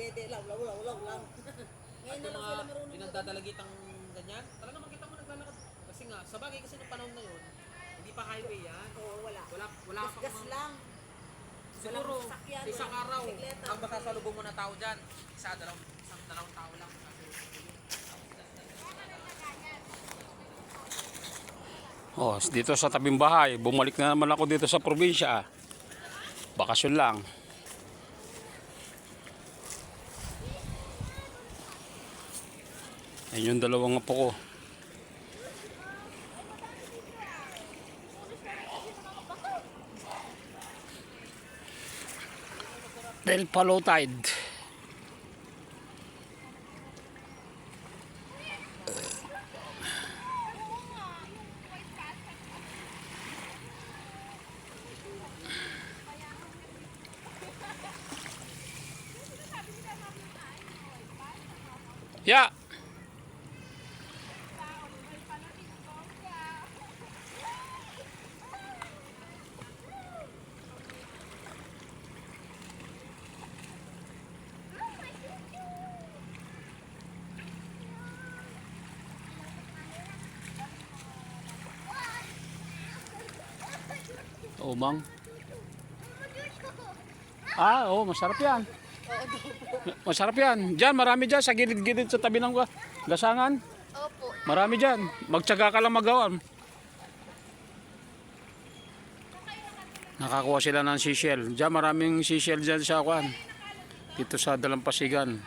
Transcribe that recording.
spaghetti, law lang. Ngayon na lang sila marunong. Pinagdadalagitang ganyan. Talaga makita mo naglalakad. Kasi nga, sa bagay kasi nung panahon na yun, hindi pa highway yan. Oo, wala. Wala pang Gas lang. siguro, Walang sasakyan, isang walang araw, bisikleta. ang makasalubong mo na tao dyan, isang dalawang tao lang. Oh, dito sa tabing bahay, bumalik na naman ako dito sa probinsya. Bakasyon lang. Ayun yung dalawang apo ko. Del Palo Tide. Ya. Oh, Mang. Oh, masarap yan. Masarap yan. Diyan, marami dyan sa gilid-gilid sa tabi ng gasangan. Opo. Marami dyan. Magtyaga ka lang magawan. Nakakuha sila ng seashell. Diyan, maraming seashell dyan sa kwan. Dito sa Dalampasigan.